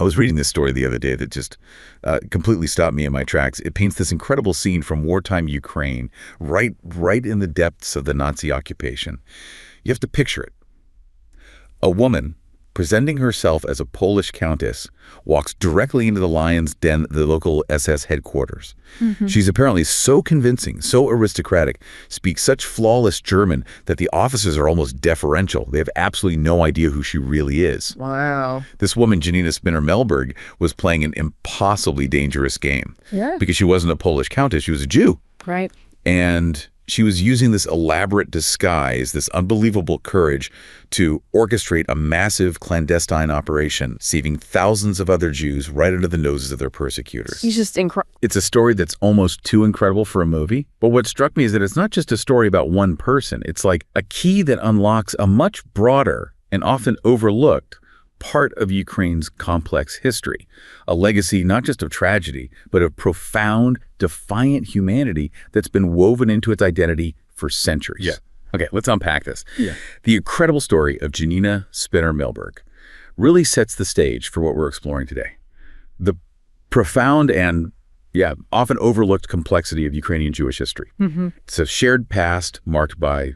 I was reading this story the other day that just completely stopped me in my tracks. It paints this incredible scene from wartime Ukraine, right in the depths of the Nazi occupation. You have to picture it. A woman presenting herself as a Polish countess walks directly into the lion's den, the local SS headquarters. She's apparently so convincing, so aristocratic, speaks such flawless German that the officers are almost deferential. They have absolutely no idea who she really is. Wow. This woman, Janina Spinner-Melberg, was playing an impossibly dangerous game. Yeah. Because she wasn't a Polish countess, she was a Jew. Right. And she was using this elaborate disguise, this unbelievable courage to orchestrate a massive clandestine operation, saving thousands of other Jews right under the noses of their persecutors. He's just incredible. It's a story that's almost too incredible for a movie. But what struck me is that it's not just a story about one person. It's like a key that unlocks a much broader and often overlooked part of Ukraine's complex history, a legacy not just of tragedy, but of profound, defiant humanity that's been woven into its identity for centuries. Yeah. Okay, let's unpack this. Yeah. The incredible story of Janina Spinner-Melberg really sets the stage for what we're exploring today. The profound and, often overlooked complexity of Ukrainian Jewish history. It's a shared past marked by,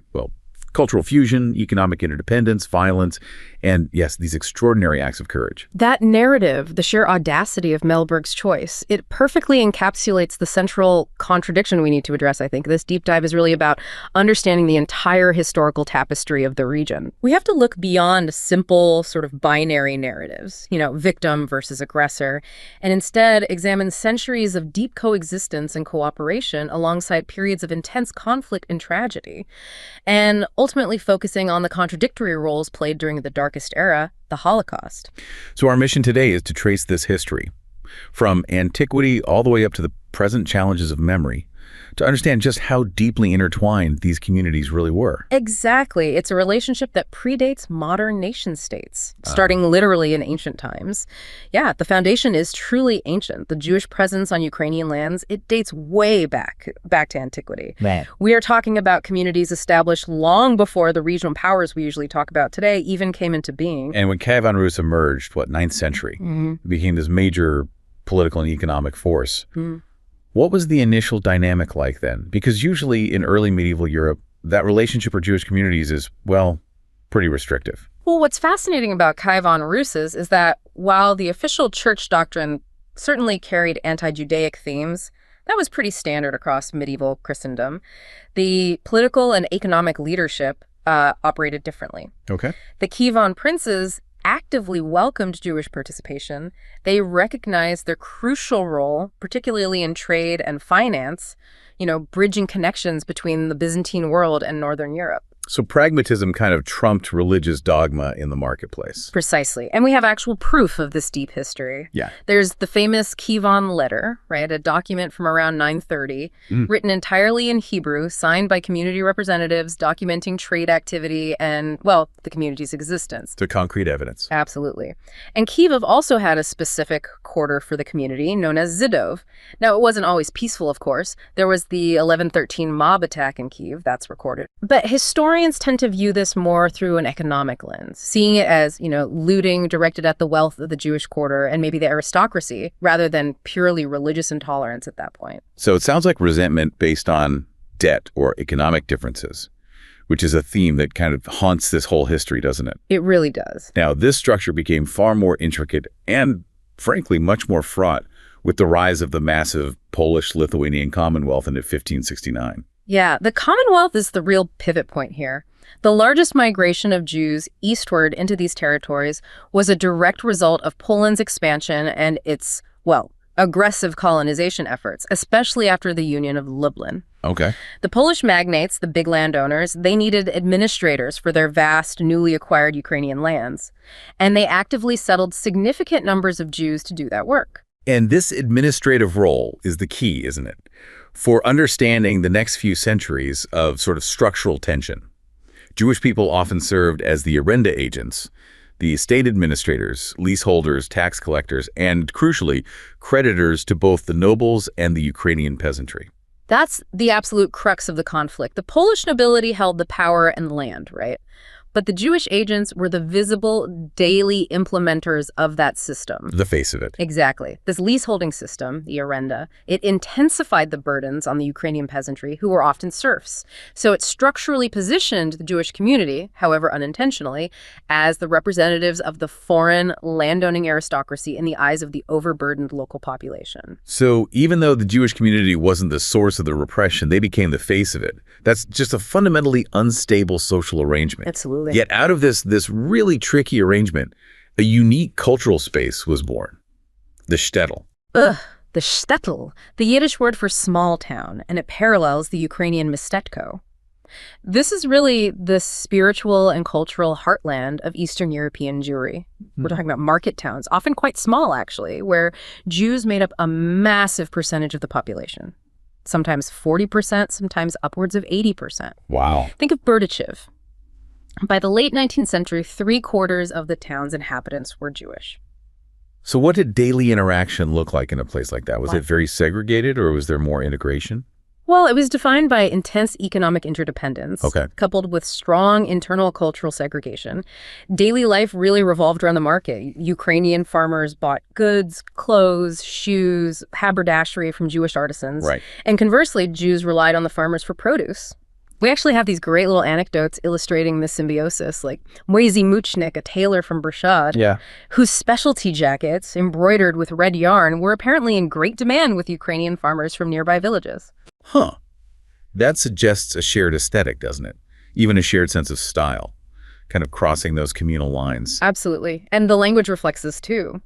cultural fusion, economic interdependence, violence, and yes, these extraordinary acts of courage. That narrative, the sheer audacity of Melberg's choice, it perfectly encapsulates the central contradiction we need to address, I think. This deep dive is really about understanding the entire historical tapestry of the region. We have to look beyond simple sort of binary narratives, victim versus aggressor, and instead examine centuries of deep coexistence and cooperation alongside periods of intense conflict and tragedy, and ultimately focusing on the contradictory roles played during the darkest era, the Holocaust. So our mission today is to trace this history, from antiquity all the way up to the present challenges of memory, to understand just how deeply intertwined these communities really were. Exactly. It's a relationship that predates modern nation-states, starting literally in ancient times. Yeah, the foundation is truly ancient. The Jewish presence on Ukrainian lands, it dates way back to antiquity. Right. We are talking about communities established long before the regional powers we usually talk about today even came into being. And when Kievan Rus emerged, 9th century, it became this major political and economic force. What was the initial dynamic like then? Because usually in early medieval Europe, that relationship for Jewish communities is, pretty restrictive. Well, what's fascinating about Kievan Rus's is that while the official church doctrine certainly carried anti-Judaic themes, that was pretty standard across medieval Christendom, the political and economic leadership operated differently. Okay. The Kievan princes actively welcomed Jewish participation. They recognized their crucial role, particularly in trade and finance, bridging connections between the Byzantine world and Northern Europe. So pragmatism kind of trumped religious dogma in the marketplace. Precisely. And we have actual proof of this deep history. Yeah. There's the famous Kievan letter, right? A document from around 930, written entirely in Hebrew, signed by community representatives, documenting trade activity and, the community's existence. To concrete evidence. Absolutely. And Kiev also had a specific quarter for the community known as Zidov. Now, it wasn't always peaceful, of course. There was the 1113 mob attack in Kiev, that's recorded. But historians tend to view this more through an economic lens, seeing it as, looting directed at the wealth of the Jewish quarter and maybe the aristocracy, rather than purely religious intolerance at that point. So it sounds like resentment based on debt or economic differences, which is a theme that kind of haunts this whole history, doesn't it? It really does. Now, this structure became far more intricate and, frankly, much more fraught with the rise of the massive Polish-Lithuanian Commonwealth in 1569. Yeah, the Commonwealth is the real pivot point here. The largest migration of Jews eastward into these territories was a direct result of Poland's expansion and its, aggressive colonization efforts, especially after the Union of Lublin. Okay. The Polish magnates, the big landowners, they needed administrators for their vast, newly acquired Ukrainian lands, and they actively settled significant numbers of Jews to do that work. And this administrative role is the key, isn't it, for understanding the next few centuries of sort of structural tension. Jewish people often served as the arenda agents, the state administrators, leaseholders, tax collectors, and, crucially, creditors to both the nobles and the Ukrainian peasantry. That's the absolute crux of the conflict. The Polish nobility held the power and land, right? But the Jewish agents were the visible, daily implementers of that system. The face of it. Exactly. This leaseholding system, the arenda, it intensified the burdens on the Ukrainian peasantry, who were often serfs. So it structurally positioned the Jewish community, however unintentionally, as the representatives of the foreign landowning aristocracy in the eyes of the overburdened local population. So even though the Jewish community wasn't the source of the repression, they became the face of it. That's just a fundamentally unstable social arrangement. Absolutely. Yet out of this really tricky arrangement, a unique cultural space was born. The shtetl. The shtetl, the Yiddish word for small town, and it parallels the Ukrainian mistetko. This is really the spiritual and cultural heartland of Eastern European Jewry. We're talking about market towns, often quite small, actually, where Jews made up a massive percentage of the population. Sometimes 40%, sometimes upwards of 80%. Wow. Think of Berdichev. By the late 19th century, 3/4 of the town's inhabitants were Jewish. So what did daily interaction look like in a place like that? Was Wow. it very segregated, or was there more integration? Well, it was defined by intense economic interdependence, coupled with strong internal cultural segregation. Daily life really revolved around the market. Ukrainian farmers bought goods, clothes, shoes, haberdashery from Jewish artisans. Right. And conversely, Jews relied on the farmers for produce. We actually have these great little anecdotes illustrating this symbiosis, like Moisey Muchnik, a tailor from Bershad, whose specialty jackets, embroidered with red yarn, were apparently in great demand with Ukrainian farmers from nearby villages. Huh. That suggests a shared aesthetic, doesn't it? Even a shared sense of style, kind of crossing those communal lines. Absolutely. And the language reflects this too.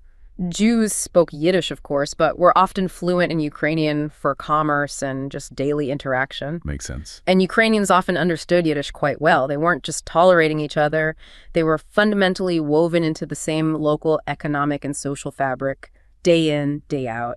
Jews spoke Yiddish, of course, but were often fluent in Ukrainian for commerce and just daily interaction. Makes sense. And Ukrainians often understood Yiddish quite well. They weren't just tolerating each other. They were fundamentally woven into the same local economic and social fabric, day in, day out.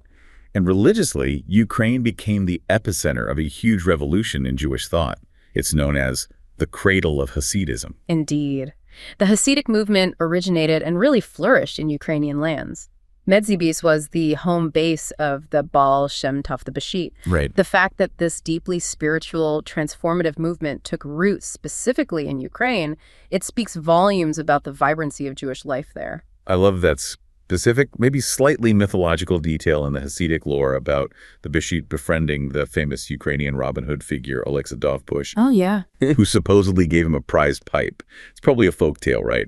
And religiously, Ukraine became the epicenter of a huge revolution in Jewish thought. It's known as the cradle of Hasidism. Indeed. The Hasidic movement originated and really flourished in Ukrainian lands. Medzhybizh was the home base of the Baal Shem Tov the Bashit. Right. The fact that this deeply spiritual, transformative movement took roots specifically in Ukraine, it speaks volumes about the vibrancy of Jewish life there. I love that specific, maybe slightly mythological detail in the Hasidic lore about the Bashit befriending the famous Ukrainian Robin Hood figure, Oleksiy Dovbush, Oh, yeah. who supposedly gave him a prized pipe. It's probably a folktale, right?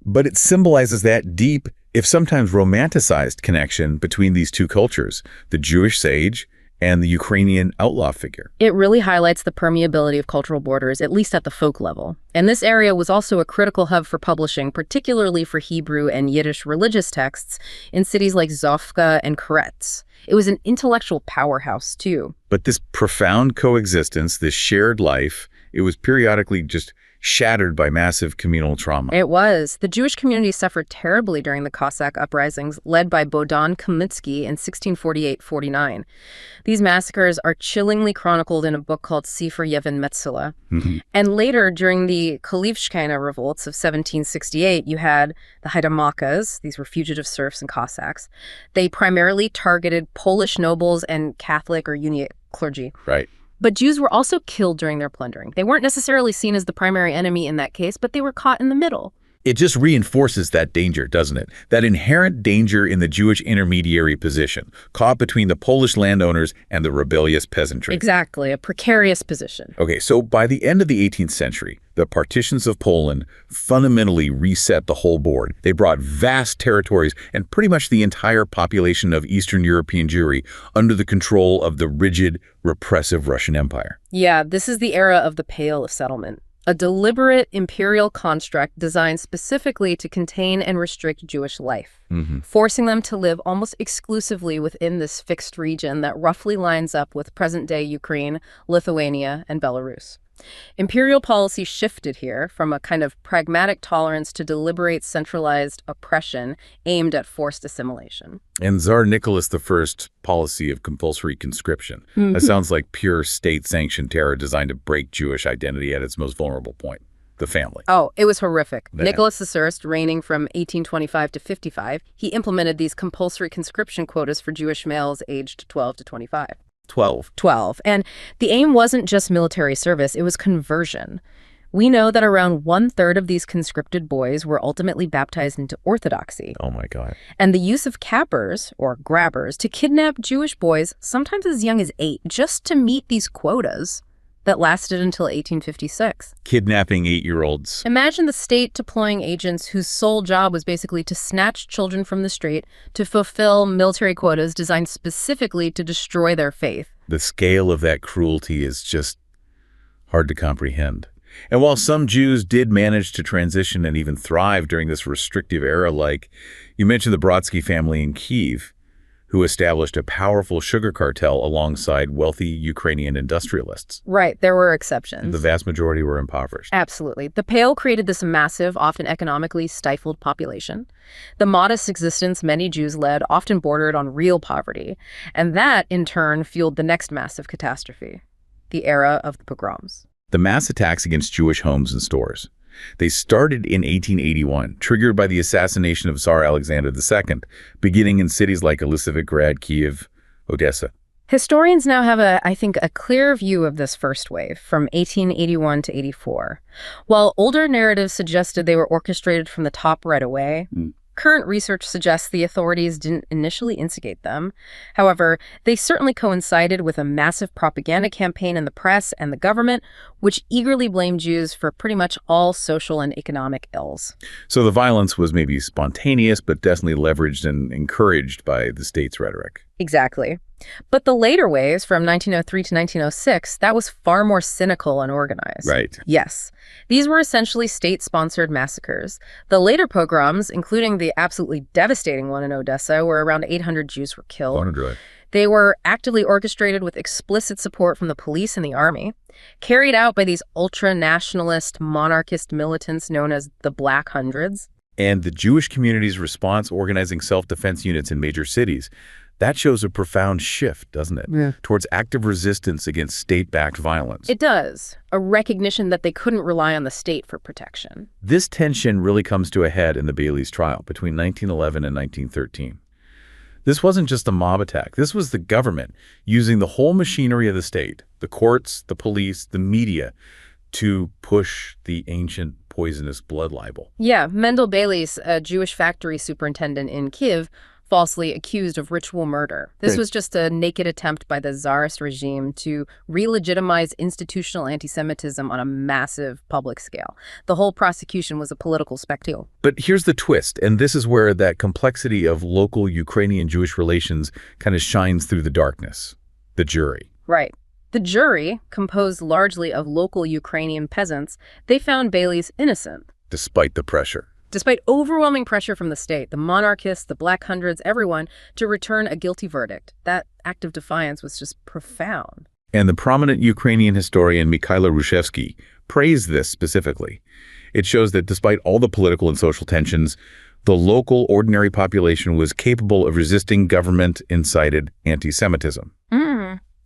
But it symbolizes that deep, if sometimes romanticized, connection between these two cultures, the Jewish sage and the Ukrainian outlaw figure. It really highlights the permeability of cultural borders, at least at the folk level. And this area was also a critical hub for publishing, particularly for Hebrew and Yiddish religious texts in cities like Zofka and Koretz. It was an intellectual powerhouse, too. But this profound coexistence, this shared life, it was periodically just shattered by massive communal trauma. It was. The Jewish community suffered terribly during the Cossack uprisings led by Bohdan Khmelnytsky in 1648-49. These massacres are chillingly chronicled in a book called Sefer Yevin Metzilah. And later, during the Khalivshkina revolts of 1768, you had the Haidamakas. These were fugitive serfs and Cossacks. They primarily targeted Polish nobles and Catholic or Uniate clergy. Right. But Jews were also killed during their plundering. They weren't necessarily seen as the primary enemy in that case, but they were caught in the middle. It just reinforces that danger, doesn't it? That inherent danger in the Jewish intermediary position, caught between the Polish landowners and the rebellious peasantry. Exactly, a precarious position. Okay, so by the end of the 18th century, the partitions of Poland fundamentally reset the whole board. They brought vast territories and pretty much the entire population of Eastern European Jewry under the control of the rigid, repressive Russian Empire. Yeah, this is the era of the Pale of Settlement. A deliberate imperial construct designed specifically to contain and restrict Jewish life, forcing them to live almost exclusively within this fixed region that roughly lines up with present-day Ukraine, Lithuania, and Belarus. Imperial policy shifted here from a kind of pragmatic tolerance to deliberate centralized oppression aimed at forced assimilation. And Tsar Nicholas I's policy of compulsory conscription. That sounds like pure state-sanctioned terror designed to break Jewish identity at its most vulnerable point, the family. Oh, it was horrific. Yeah. Nicholas I, reigning from 1825 to 55, he implemented these compulsory conscription quotas for Jewish males aged 12 to 25. 12. 12. And the aim wasn't just military service, it was conversion. We know that around 1/3 of these conscripted boys were ultimately baptized into Orthodoxy. Oh my God. And the use of cappers, or grabbers, to kidnap Jewish boys, sometimes as young as 8, just to meet these quotas that lasted until 1856. Kidnapping 8-year-olds. Imagine the state deploying agents whose sole job was basically to snatch children from the street to fulfill military quotas designed specifically to destroy their faith. The scale of that cruelty is just hard to comprehend. And while some Jews did manage to transition and even thrive during this restrictive era, like you mentioned the Brodsky family in Kyiv, who established a powerful sugar cartel alongside wealthy Ukrainian industrialists. Right, there were exceptions. The vast majority were impoverished. Absolutely. The Pale created this massive, often economically stifled population. The modest existence many Jews led often bordered on real poverty, and that, in turn, fueled the next massive catastrophe, the era of the pogroms. The mass attacks against Jewish homes and stores. They started in 1881, triggered by the assassination of Tsar Alexander II, beginning in cities like Elizabethgrad, Kyiv, Odessa. Historians now have, I think, a clear view of this first wave, from 1881 to 84. While older narratives suggested they were orchestrated from the top right away, current research suggests the authorities didn't initially instigate them. However, they certainly coincided with a massive propaganda campaign in the press and the government, which eagerly blamed Jews for pretty much all social and economic ills. So the violence was maybe spontaneous, but definitely leveraged and encouraged by the state's rhetoric. Exactly. But the later waves, from 1903 to 1906, that was far more cynical and organized. Right. Yes. These were essentially state-sponsored massacres. The later pogroms, including the absolutely devastating one in Odessa, where around 800 Jews were killed. They were actively orchestrated with explicit support from the police and the army, carried out by these ultra-nationalist, monarchist militants known as the Black Hundreds. And the Jewish community's response, organizing self-defense units in major cities, that shows a profound shift, doesn't it? Yeah. Towards active resistance against state-backed violence. It does. A recognition that they couldn't rely on the state for protection. This tension really comes to a head in the Bailey's trial between 1911 and 1913. This wasn't just a mob attack. This was the government using the whole machinery of the state, the courts, the police, the media, to push the ancient poisonous blood libel. Yeah, Mendel Bailey's a Jewish factory superintendent in Kyiv, falsely accused of ritual murder. This was just a naked attempt by the Tsarist regime to re-legitimize institutional anti-Semitism on a massive public scale. The whole prosecution was a political spectacle. But here's the twist, and this is where that complexity of local Ukrainian-Jewish relations kind of shines through the darkness. The jury. Right. The jury, composed largely of local Ukrainian peasants, they found Bailey's innocent. Despite the pressure. Despite overwhelming pressure from the state, the monarchists, the Black Hundreds, everyone, to return a guilty verdict. That act of defiance was just profound. And the prominent Ukrainian historian Mikhailo Rushevsky praised this specifically. It shows that despite all the political and social tensions, the local ordinary population was capable of resisting government-incited anti-Semitism.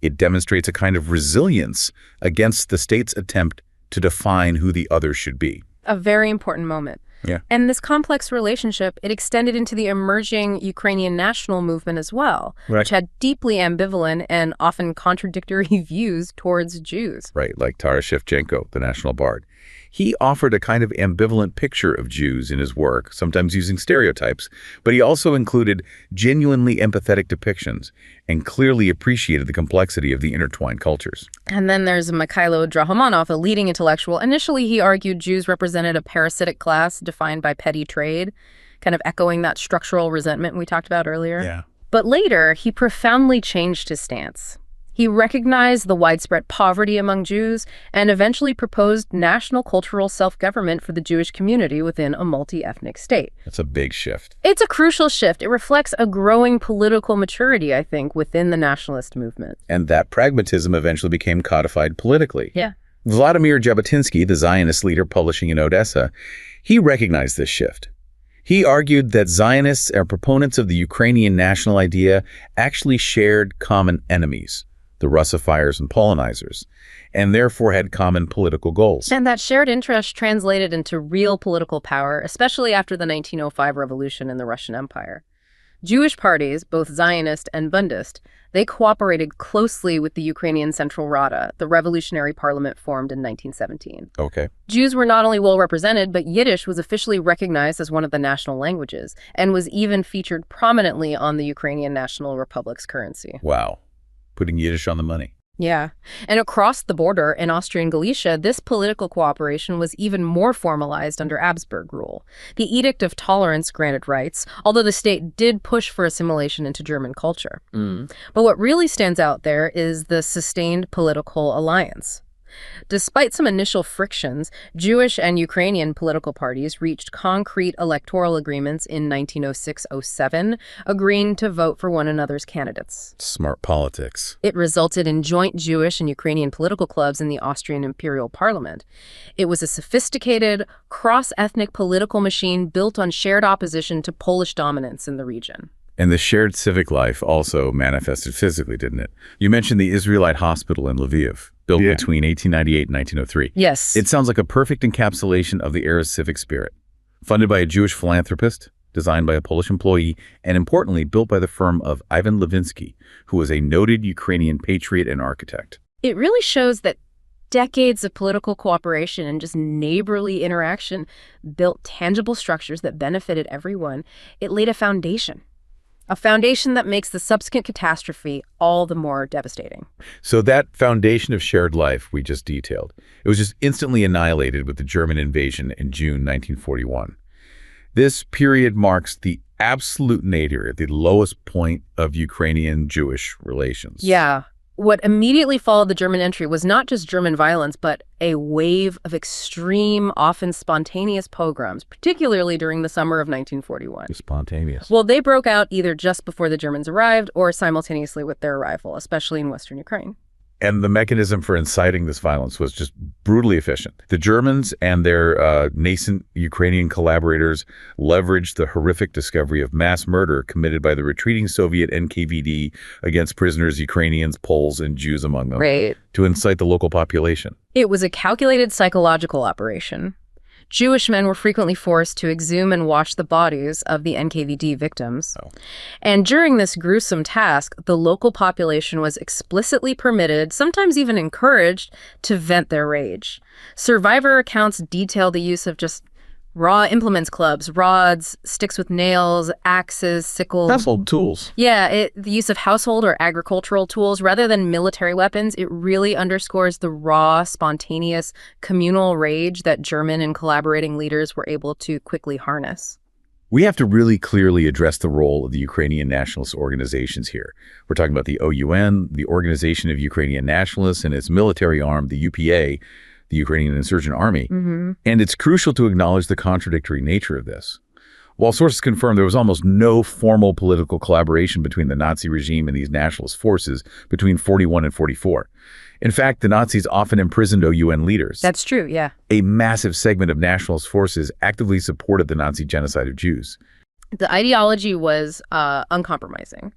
It demonstrates a kind of resilience against the state's attempt to define who the other should be. A very important moment. Yeah. And this complex relationship, it extended into the emerging Ukrainian national movement as well, which had deeply ambivalent and often contradictory views towards Jews. Right, like Taras Shevchenko, the national bard. He offered a kind of ambivalent picture of Jews in his work, sometimes using stereotypes, but he also included genuinely empathetic depictions and clearly appreciated the complexity of the intertwined cultures. And then there's Mikhailo Drahomanov, a leading intellectual. Initially, he argued Jews represented a parasitic class defined by petty trade, kind of echoing that structural resentment we talked about earlier. Yeah. But later, he profoundly changed his stance. He recognized the widespread poverty among Jews and eventually proposed national cultural self-government for the Jewish community within a multi-ethnic state. That's a big shift. It's a crucial shift. It reflects a growing political maturity, I think, within the nationalist movement. And that pragmatism eventually became codified politically. Yeah. Vladimir Jabotinsky, the Zionist leader publishing in Odessa, he recognized this shift. He argued that Zionists and proponents of the Ukrainian national idea actually shared common enemies, the Russifiers and Polonizers, and therefore had common political goals. And that shared interest translated into real political power, especially after the 1905 revolution in the Russian Empire. Jewish parties, both Zionist and Bundist, they cooperated closely with the Ukrainian Central Rada, the revolutionary parliament formed in 1917. Okay. Jews were not only well represented, but Yiddish was officially recognized as one of the national languages and was even featured prominently on the Ukrainian National Republic's currency. Wow. Putting Yiddish on the money. Yeah. And across the border in Austrian Galicia, this political cooperation was even more formalized under Habsburg rule. The Edict of Tolerance granted rights, although the state did push for assimilation into German culture. But what really stands out there is the sustained political alliance. Despite some initial frictions, Jewish and Ukrainian political parties reached concrete electoral agreements in 1906-07, agreeing to vote for one another's candidates. Smart politics. It resulted in joint Jewish and Ukrainian political clubs in the Austrian Imperial Parliament. It was a sophisticated, cross-ethnic political machine built on shared opposition to Polish dominance in the region. And the shared civic life also manifested physically, didn't it? You mentioned the Israelite hospital in Lviv, built between 1898 and 1903. Yes. It sounds like a perfect encapsulation of the era's civic spirit. Funded by a Jewish philanthropist, designed by a Polish employee, and importantly, built by the firm of Ivan Levinsky, who was a noted Ukrainian patriot and architect. It really shows that decades of political cooperation and just neighborly interaction built tangible structures that benefited everyone. It laid a foundation that makes the subsequent catastrophe all the more devastating. So that foundation of shared life we just detailed, it was just instantly annihilated with the German invasion in June 1941. This period marks the absolute nadir, the lowest point of Ukrainian-Jewish relations. Yeah. What immediately followed the German entry was not just German violence, but a wave of extreme, often spontaneous pogroms, particularly during the summer of 1941. Spontaneous. Well, they broke out either just before the Germans arrived or simultaneously with their arrival, especially in western Ukraine. And the mechanism for inciting this violence was just brutally efficient. The Germans and their nascent Ukrainian collaborators leveraged the horrific discovery of mass murder committed by the retreating Soviet NKVD against prisoners, Ukrainians, Poles, and Jews among them, to incite the local population. It was a calculated psychological operation. Jewish men were frequently forced to exhume and wash the bodies of the NKVD victims. And during this gruesome task, the local population was explicitly permitted, sometimes even encouraged, to vent their rage. Survivor accounts detail the use of just raw implements clubs, rods, sticks with nails, axes, sickles. Household tools. Yeah, the use of household or agricultural tools rather than military weapons, it really underscores the raw, spontaneous, communal rage that German and collaborating leaders were able to quickly harness. We have to really clearly address the role of the Ukrainian nationalist organizations here. We're talking about the OUN, the Organization of Ukrainian Nationalists, and its military arm, the UPA, the Ukrainian Insurgent Army. And it's crucial to acknowledge the contradictory nature of this. While sources confirm there was almost no formal political collaboration between the Nazi regime and these nationalist forces between 41 and 44. In fact, the Nazis often imprisoned OUN leaders. That's true, yeah. A massive segment of nationalist forces actively supported the Nazi genocide of Jews. The ideology was uncompromising.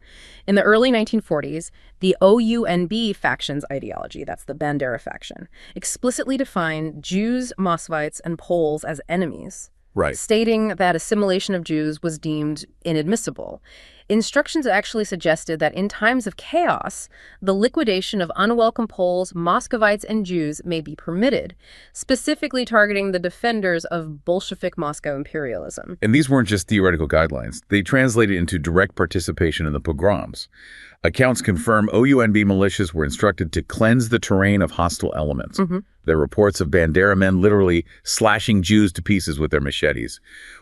In the early 1940s, the OUNB faction's ideology, that's the Bandera faction, explicitly defined Jews, Muscovites, and Poles as enemies, stating that assimilation of Jews was deemed inadmissible. Instructions actually suggested that in times of chaos, the liquidation of unwelcome Poles, Muscovites, and Jews may be permitted, specifically targeting the defenders of Bolshevik Moscow imperialism. And these weren't just theoretical guidelines. They translated into direct participation in the pogroms. Accounts confirm OUNB militias were instructed to cleanse the terrain of hostile elements. There are reports of Bandera men literally slashing Jews to pieces with their machetes.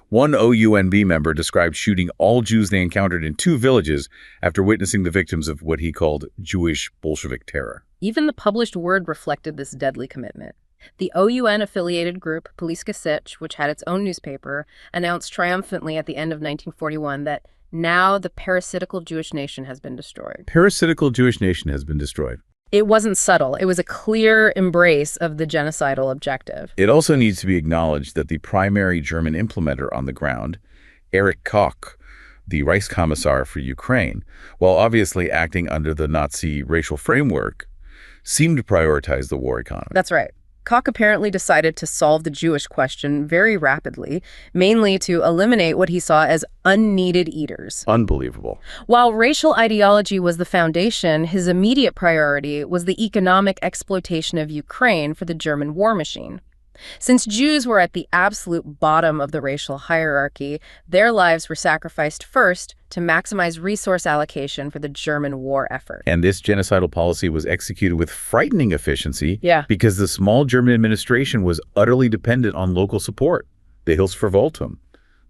One OUNB member described shooting all Jews they encountered in 2 villages after witnessing the victims of what he called Jewish Bolshevik terror. Even the published word reflected this deadly commitment. The OUN-affiliated group Polska Sich, which had its own newspaper, announced triumphantly at the end of 1941 that now the parasitical Jewish nation has been destroyed. Parasitical Jewish nation has been destroyed. It wasn't subtle. It was a clear embrace of the genocidal objective. It also needs to be acknowledged that the primary German implementer on the ground, Erich Koch, the Reichskommissar for Ukraine, while obviously acting under the Nazi racial framework, seemed to prioritize the war economy. That's right. Koch apparently decided to solve the Jewish question very rapidly, mainly to eliminate what he saw as unneeded eaters. Unbelievable. While racial ideology was the foundation, his immediate priority was the economic exploitation of Ukraine for the German war machine. Since Jews were at the absolute bottom of the racial hierarchy, their lives were sacrificed first to maximize resource allocation for the German war effort. And this genocidal policy was executed with frightening efficiency because the small German administration was utterly dependent on local support. The Hilfsverwaltung,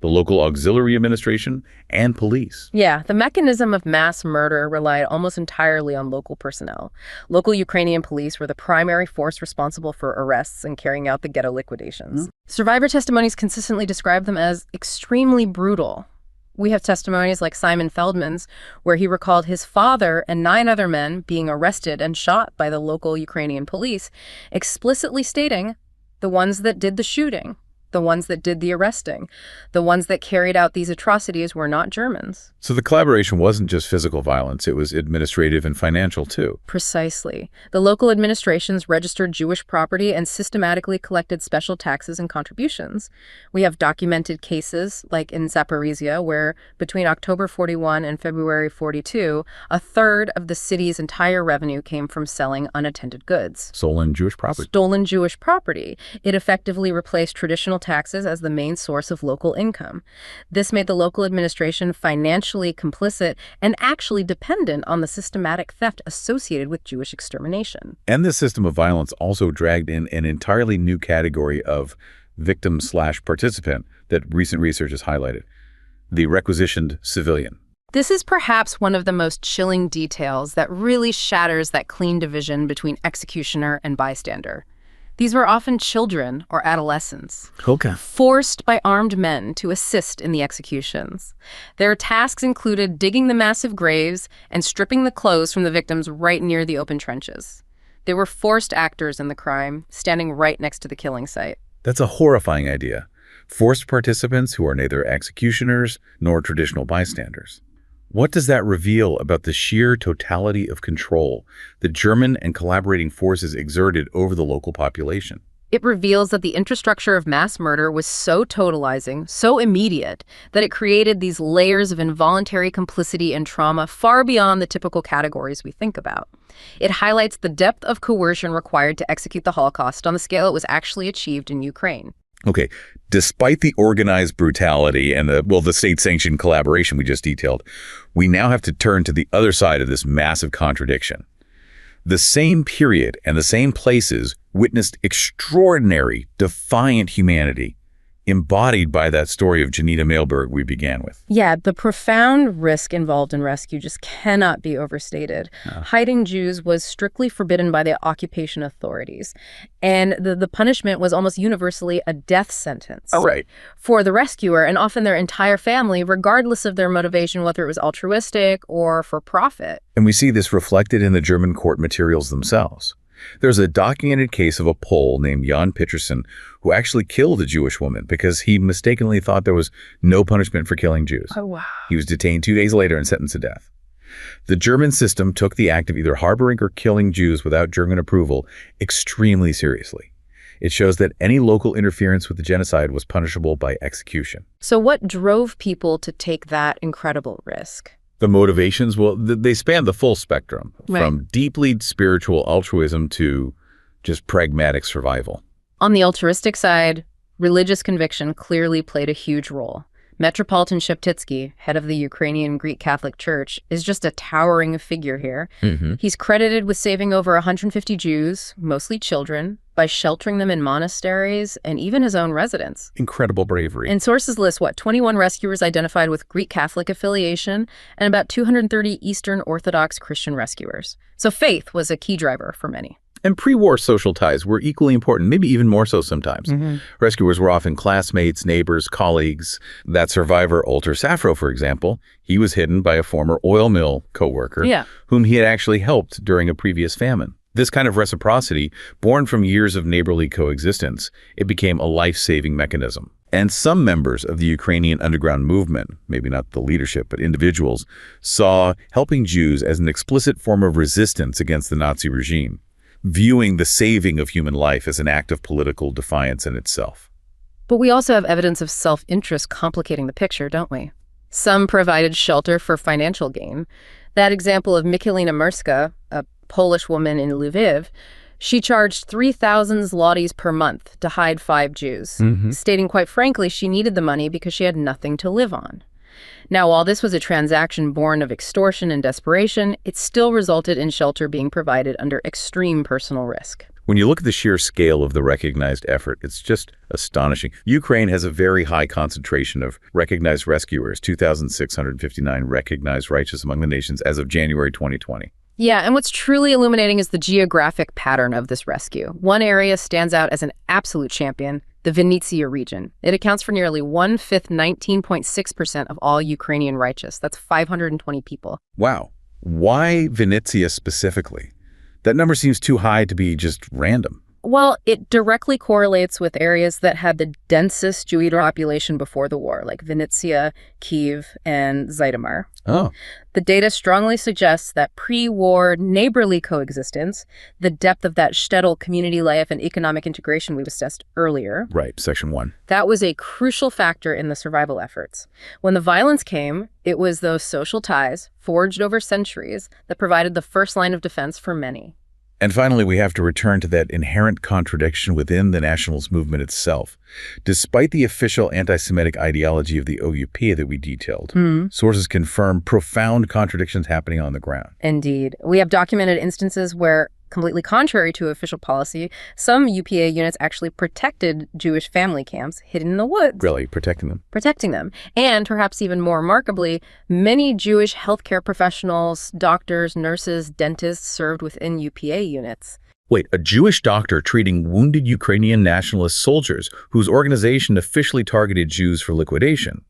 the local auxiliary administration, and police. Yeah, the mechanism of mass murder relied almost entirely on local personnel. Local Ukrainian police were the primary force responsible for arrests and carrying out the ghetto liquidations. Survivor testimonies consistently describe them as extremely brutal. We have testimonies like Simon Feldman's, where he recalled his father and 9 other men being arrested and shot by the local Ukrainian police, explicitly stating, the ones that did the shooting, the ones that did the arresting, the ones that carried out these atrocities were not Germans. So the collaboration wasn't just physical violence, it was administrative and financial too. Precisely. The local administrations registered Jewish property and systematically collected special taxes and contributions. We have documented cases, like in Zaporizhia, where between October 41 and February 42, a third of the city's entire revenue came from selling unattended goods. Stolen Jewish property. Stolen Jewish property. It effectively replaced traditional taxes as the main source of local income. This made the local administration financially complicit and actually dependent on the systematic theft associated with Jewish extermination. And this system of violence also dragged in an entirely new category of victim/participant that recent research has highlighted, the requisitioned civilian. This is perhaps one of the most chilling details that really shatters that clean division between executioner and bystander. These were often children or adolescents, forced by armed men to assist in the executions. Their tasks included digging the massive graves and stripping the clothes from the victims right near the open trenches. They were forced actors in the crime, standing right next to the killing site. That's a horrifying idea. Forced participants who are neither executioners nor traditional bystanders. What does that reveal about the sheer totality of control the German and collaborating forces exerted over the local population? It reveals that the infrastructure of mass murder was so totalizing, so immediate, that it created these layers of involuntary complicity and trauma far beyond the typical categories we think about. It highlights the depth of coercion required to execute the Holocaust on the scale it was actually achieved in Ukraine. Okay, despite the organized brutality and the state-sanctioned collaboration we just detailed, we now have to turn to the other side of this massive contradiction. The same period and the same places witnessed extraordinary, defiant humanity, embodied by that story of Janita Mailberg we began with. Yeah, the profound risk involved in rescue just cannot be overstated. Hiding Jews was strictly forbidden by the occupation authorities, and the punishment was almost universally a death sentence. Oh, right. For the rescuer, and often their entire family, regardless of their motivation, whether it was altruistic or for profit. And we see this reflected in the German court materials themselves. There's a documented case of a Pole named Jan Peterson who actually killed a Jewish woman because he mistakenly thought there was no punishment for killing Jews. Oh, wow. He was detained 2 days later and sentenced to death. The German system took the act of either harboring or killing Jews without German approval extremely seriously. It shows that any local interference with the genocide was punishable by execution. So what drove people to take that incredible risk? The motivations, well, they span the full spectrum, Right. from deeply spiritual altruism to just pragmatic survival. On the altruistic side, religious conviction clearly played a huge role. Metropolitan Sheptytsky, head of the Ukrainian Greek Catholic Church, is just a towering figure here. He's credited with saving over 150 Jews, mostly children, by sheltering them in monasteries and even his own residence. Incredible bravery. And sources list, 21 rescuers identified with Greek Catholic affiliation and about 230 Eastern Orthodox Christian rescuers. So faith was a key driver for many. And pre-war social ties were equally important, maybe even more so sometimes. Rescuers were often classmates, neighbors, colleagues. That survivor, Olter Safro, for example, he was hidden by a former oil mill co-worker whom he had actually helped during a previous famine. This kind of reciprocity, born from years of neighborly coexistence, it became a life-saving mechanism. And some members of the Ukrainian underground movement, maybe not the leadership, but individuals, saw helping Jews as an explicit form of resistance against the Nazi regime. viewing the saving of human life as an act of political defiance in itself. But we also have evidence of self-interest complicating the picture, don't we? Some provided shelter for financial gain. That example of Mikhailina Murska, a Polish woman in Lviv, she charged 3,000 zlotys per month to hide 5 Jews, stating quite frankly she needed the money because she had nothing to live on. Now, while this was a transaction born of extortion and desperation, it still resulted in shelter being provided under extreme personal risk. When you look at the sheer scale of the recognized effort, it's just astonishing. Ukraine has a very high concentration of recognized rescuers, 2,659 recognized righteous among the nations as of January 2020. Yeah, and what's truly illuminating is the geographic pattern of this rescue. One area stands out as an absolute champion, the Vinnytsia region. It accounts for nearly 1/5, 19.6% of all Ukrainian righteous. That's 520 people. Wow. Why Vinnytsia specifically? That number seems too high to be just random. Well, it directly correlates with areas that had the densest Jewish population before the war, like Vinnytsia, Kyiv, and Zhytomyr. Oh. The data strongly suggests that pre-war neighborly coexistence, the depth of that shtetl community life and economic integration we discussed earlier, Right, Section 1. that was a crucial factor in the survival efforts. When the violence came, it was those social ties, forged over centuries, that provided the first line of defense for many. And finally, we have to return to that inherent contradiction within the nationalist movement itself. Despite the official anti-Semitic ideology of the OUP that we detailed, sources confirm profound contradictions happening on the ground. Indeed. We have documented instances where, completely contrary to official policy, some UPA units actually protected Jewish family camps hidden in the woods. Really, protecting them. And perhaps even more remarkably, many Jewish healthcare professionals, doctors, nurses, dentists served within UPA units. Wait, a Jewish doctor treating wounded Ukrainian nationalist soldiers whose organization officially targeted Jews for liquidation.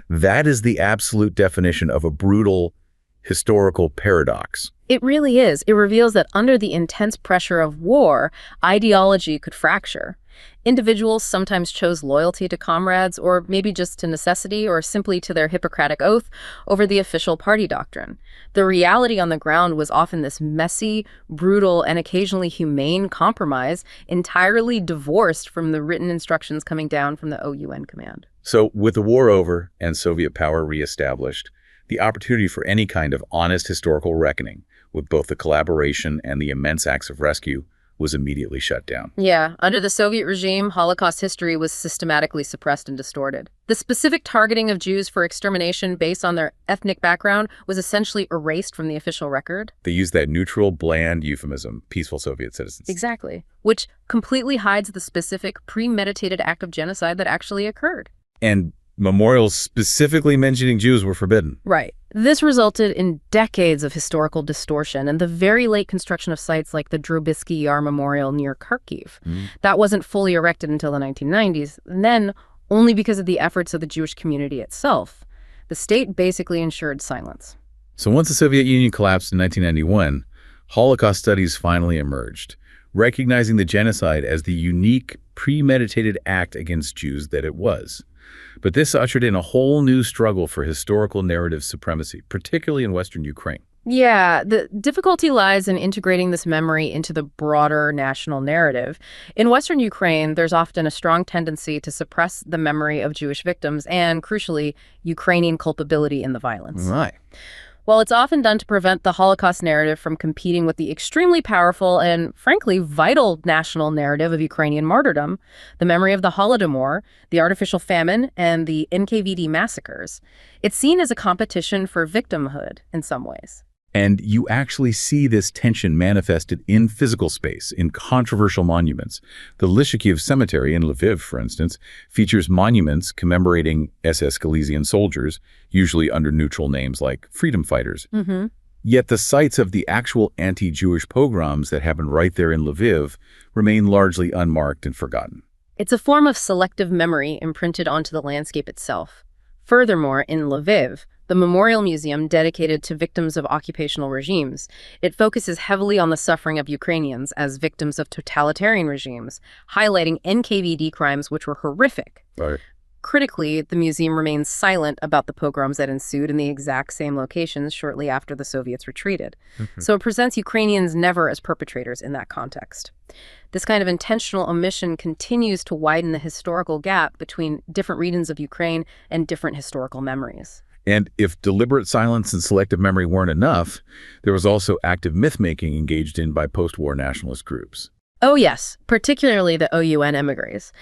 That is the absolute definition of a brutal historical paradox. It really is. It reveals that under the intense pressure of war, ideology could fracture. Individuals sometimes chose loyalty to comrades, or maybe just to necessity, or simply to their Hippocratic oath over the official party doctrine. The reality on the ground was often this messy, brutal, and occasionally humane compromise, entirely divorced from the written instructions coming down from the OUN command. So, with the war over and Soviet power reestablished, the opportunity for any kind of honest historical reckoning with both the collaboration and the immense acts of rescue was immediately shut down. Yeah, under the Soviet regime, Holocaust history was systematically suppressed and distorted. The specific targeting of Jews for extermination based on their ethnic background was essentially erased from the official record. They used that neutral, bland euphemism, peaceful Soviet citizens. Exactly, which completely hides the specific, premeditated act of genocide that actually occurred. And memorials specifically mentioning Jews were forbidden. Right. This resulted in decades of historical distortion and the very late construction of sites like the Drobisky Yar Memorial near Kharkiv. That wasn't fully erected until the 1990s, and then only because of the efforts of the Jewish community itself. The state basically ensured silence. So once the Soviet Union collapsed in 1991, Holocaust studies finally emerged, recognizing the genocide as the unique, premeditated act against Jews that it was. But this ushered in a whole new struggle for historical narrative supremacy, particularly in Western Ukraine. Yeah, the difficulty lies in integrating this memory into the broader national narrative. In Western Ukraine, there's often a strong tendency to suppress the memory of Jewish victims and, crucially, Ukrainian culpability in the violence. Right. While it's often done to prevent the Holocaust narrative from competing with the extremely powerful and, frankly, vital national narrative of Ukrainian martyrdom, the memory of the Holodomor, the artificial famine, and the NKVD massacres, it's seen as a competition for victimhood in some ways. And you actually see this tension manifested in physical space, in controversial monuments. The Lyshakiv Cemetery in Lviv, for instance, features monuments commemorating SS Galician soldiers, usually under neutral names like freedom fighters. Yet the sites of the actual anti-Jewish pogroms that happened right there in Lviv remain largely unmarked and forgotten. It's a form of selective memory imprinted onto the landscape itself. Furthermore, in Lviv, the Memorial Museum dedicated to victims of occupational regimes, it focuses heavily on the suffering of Ukrainians as victims of totalitarian regimes, highlighting NKVD crimes which were horrific. Right. critically, the museum remains silent about the pogroms that ensued in the exact same locations shortly after the Soviets retreated. So it presents Ukrainians never as perpetrators in that context. This kind of intentional omission continues to widen the historical gap between different regions of Ukraine and different historical memories. And if deliberate silence and selective memory weren't enough, there was also active myth-making engaged in by post-war nationalist groups. Oh yes, particularly the OUN emigres.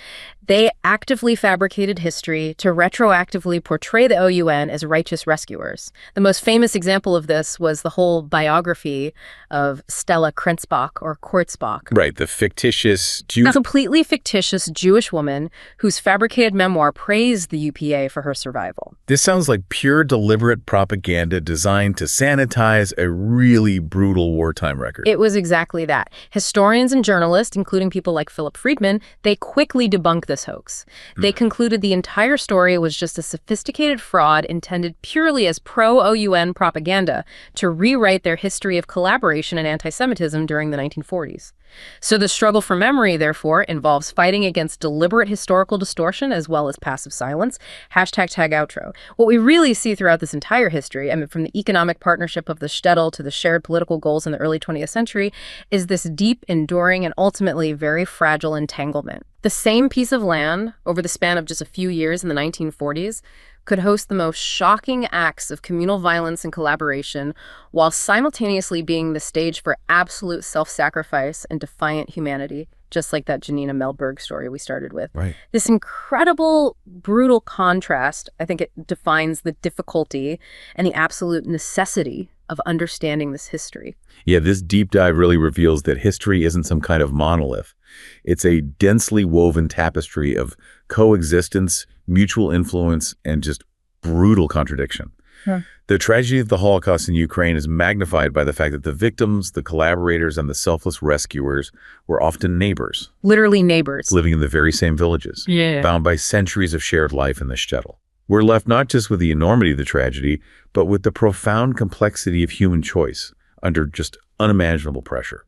They actively fabricated history to retroactively portray the OUN as righteous rescuers. The most famous example of this was the whole biography of Stella Krenzbach or Kurzbach. Right, the fictitious A completely fictitious Jewish woman whose fabricated memoir praised the UPA for her survival. This sounds like pure deliberate propaganda designed to sanitize a really brutal wartime record. It was exactly that. Historians and journalists, including people like Philip Friedman, they quickly debunked this hoax. They concluded the entire story was just a sophisticated fraud intended purely as pro-OUN propaganda to rewrite their history of collaboration and anti-Semitism during the 1940s. So the struggle for memory, therefore, involves fighting against deliberate historical distortion as well as passive silence. #tagoutro. What we really see throughout this entire history, I mean, from the economic partnership of the shtetl to the shared political goals in the early 20th century, is this deep, enduring, and ultimately very fragile entanglement. The same piece of land, over the span of just a few years in the 1940s, could host the most shocking acts of communal violence and collaboration while simultaneously being the stage for absolute self-sacrifice and defiant humanity, just like that Janina Melberg story we started with. Right. This incredible, brutal contrast, I think it defines the difficulty and the absolute necessity of understanding this history. Yeah, this deep dive really reveals that history isn't some kind of monolith. It's a densely woven tapestry of coexistence, mutual influence, and just brutal contradiction. The tragedy of the Holocaust in Ukraine is magnified by the fact that the victims, the collaborators, and the selfless rescuers were often neighbors. Literally neighbors. Living in the very same villages. Yeah. Bound by centuries of shared life in the shtetl. We're left not just with the enormity of the tragedy, but with the profound complexity of human choice under just unimaginable pressure.